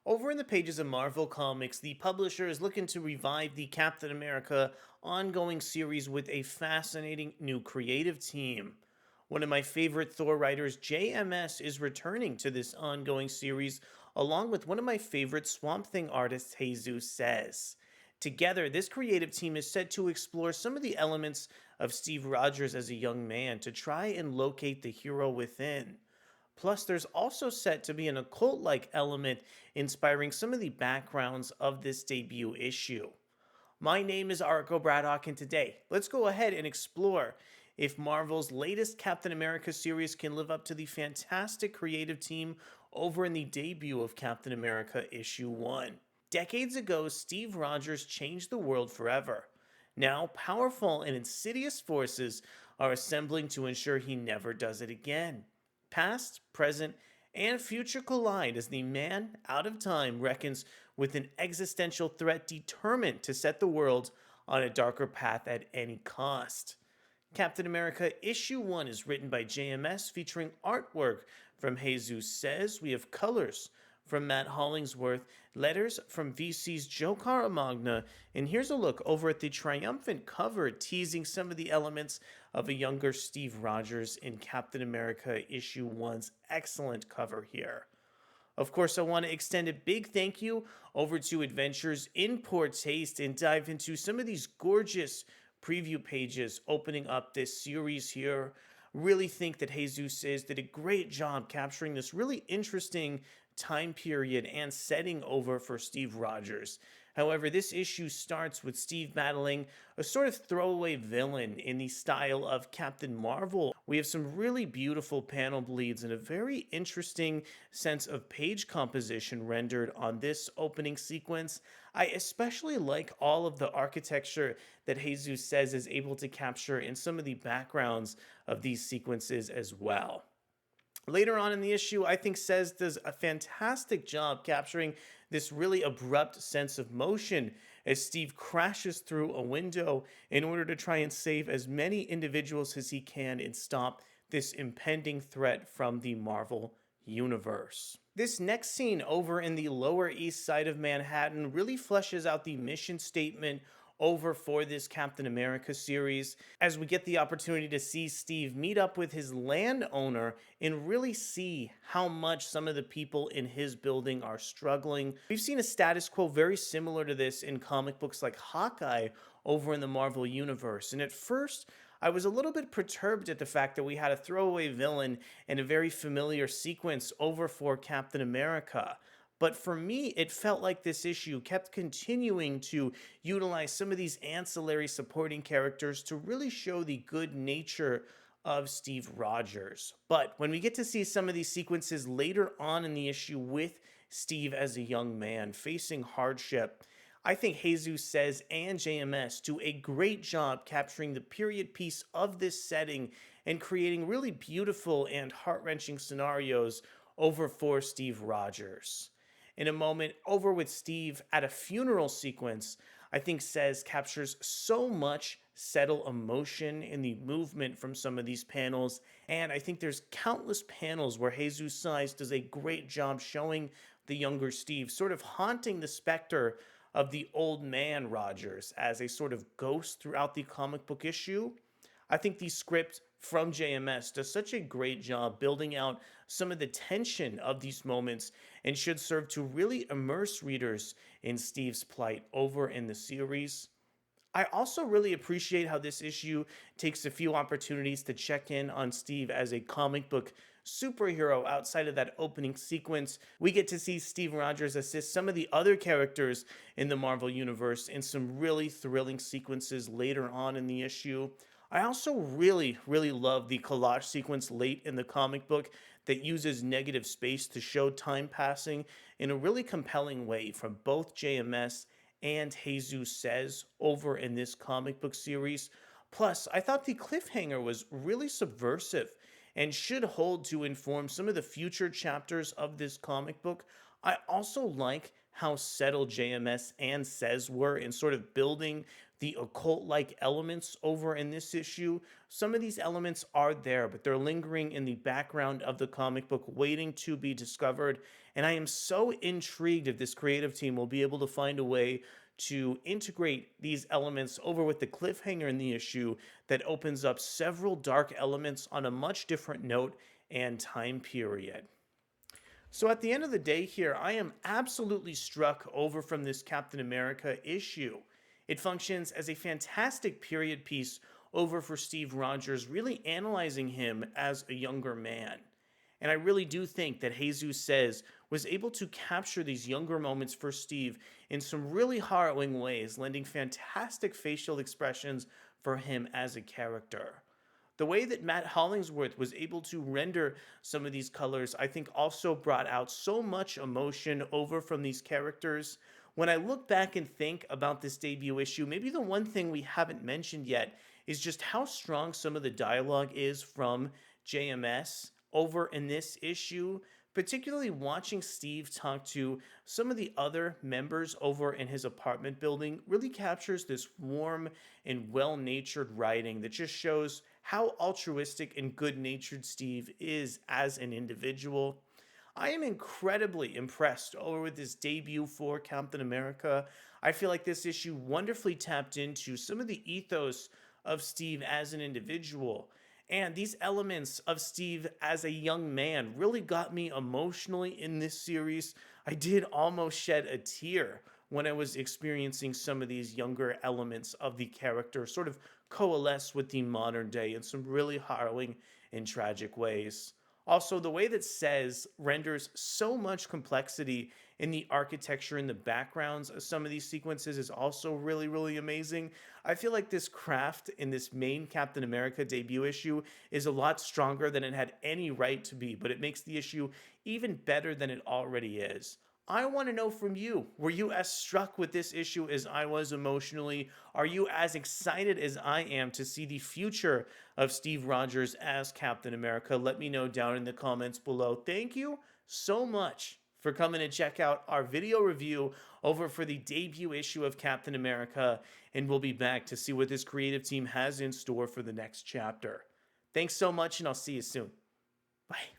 Over in the pages of Marvel Comics, the publisher is looking to revive the Captain America ongoing series with a fascinating new creative team. One of my favorite Thor writers, JMS, is returning to this ongoing series, along with one of my favorite Swamp Thing artists, Jesus Saiz. Together, this creative team is set to explore some of the elements of Steve Rogers as a young man to try and locate the hero within. Plus, there's also set to be an occult like element inspiring some of the backgrounds of this debut issue. My name is Arco Braddock, and today, let's go ahead and explore if Marvel's latest Captain America series can live up to the fantastic creative team over in the debut of Captain America issue 1. Decades ago, Steve Rogers changed the world forever. Now, powerful and insidious forces are assembling to ensure he never does it again. Past, present, and future collide as the man out of time reckons with an existential threat determined to set the world on a darker path at any cost. Captain America issue 1 is written by JMS, featuring artwork from Jesus Saiz. We have colors from Matt Hollingsworth, letters from VC's Joe Caramagna, and here's a look over at the triumphant cover teasing some of the elements of a younger Steve Rogers in Captain America issue 1's excellent cover here. Of course, I want to extend a big thank you over to Adventures in Poor Taste and dive into some of these gorgeous preview pages opening up this series here. Really think that Jesus Saiz did a great job capturing this really interesting time period and setting over for Steve Rogers. However, this issue starts with Steve battling a sort of throwaway villain in the style of Captain Marvel. We have some really beautiful panel bleeds and a very interesting sense of page composition rendered on this opening sequence. I especially like all of the architecture that Jesus Saiz is able to capture in some of the backgrounds of these sequences as well. Later on in the issue, I think Saiz does a fantastic job capturing this really abrupt sense of motion as Steve crashes through a window in order to try and save as many individuals as he can and stop this impending threat from the Marvel Universe. This next scene over in the Lower East Side of Manhattan really fleshes out the mission statement over for this Captain America series, as we get the opportunity to see Steve meet up with his landowner and really see how much some of the people in his building are struggling. We've seen a status quo very similar to this in comic books like Hawkeye over in the Marvel Universe, and at first I was a little bit perturbed at the fact that we had a throwaway villain and a very familiar sequence over for Captain America. But for me, it felt like this issue kept continuing to utilize some of these ancillary supporting characters to really show the good nature of Steve Rogers. But when we get to see some of these sequences later on in the issue with Steve as a young man facing hardship, I think Jesus Saiz and JMS do a great job capturing the period piece of this setting and creating really beautiful and heart-wrenching scenarios over for Steve Rogers. In a moment over with Steve at a funeral sequence, I think Saiz captures so much subtle emotion in the movement from some of these panels, and I think there's countless panels where Jesus Saiz does a great job showing the younger Steve sort of haunting the specter of the old man Rogers as a sort of ghost throughout the comic book issue. I think the script from JMS does such a great job building out some of the tension of these moments and should serve to really immerse readers in Steve's plight over in the series. I also really appreciate how this issue takes a few opportunities to check in on Steve as a comic book superhero outside of that opening sequence. We get to see Steve Rogers assist some of the other characters in the Marvel Universe in some really thrilling sequences later on in the issue. I also really love the collage sequence late in the comic book that uses negative space to show time passing in a really compelling way from both JMS and Jesus Saiz over in this comic book series. Plus, I thought the cliffhanger was really subversive and should hold to inform some of the future chapters of this comic book. I also like how settled JMS and Saiz were in sort of building the occult like elements over in this issue. Some of these elements are there, but they're lingering in the background of the comic book, waiting to be discovered. And I am so intrigued if this creative team will be able to find a way to integrate these elements over with the cliffhanger in the issue that opens up several dark elements on a much different note and time period. So at the end of the day here, I am absolutely struck over from this Captain America issue. It functions as a fantastic period piece over for Steve Rogers, really analyzing him as a younger man. And I really do think that Jesus Saiz was able to capture these younger moments for Steve in some really harrowing ways, lending fantastic facial expressions for him as a character. The way that Matt Hollingsworth was able to render some of these colors, I think also brought out so much emotion over from these characters. When I look back and think about this debut issue, maybe the one thing we haven't mentioned yet is just how strong some of the dialogue is from JMS over in this issue, particularly watching Steve talk to some of the other members over in his apartment building really captures this warm and well-natured writing that just shows how altruistic and good-natured Steve is as an individual. I am incredibly impressed over with this debut for Captain America. I feel like this issue wonderfully tapped into some of the ethos of Steve as an individual. And these elements of Steve as a young man really got me emotionally in this series. I did almost shed a tear when I was experiencing some of these younger elements of the character sort of coalesce with the modern day in some really harrowing and tragic ways. Also, the way that Saiz renders so much complexity in the architecture and the backgrounds of some of these sequences is also really, really amazing. I feel like this craft in this main Captain America debut issue is a lot stronger than it had any right to be, but it makes the issue even better than it already is. I want to know from you, were you as struck with this issue as I was emotionally? Are you as excited as I am to see the future of Steve Rogers as Captain America? Let me know down in the comments below. Thank you so much for coming to check out our video review over for the debut issue of Captain America, and we'll be back to see what this creative team has in store for the next chapter. Thanks so much, and I'll see you soon. Bye.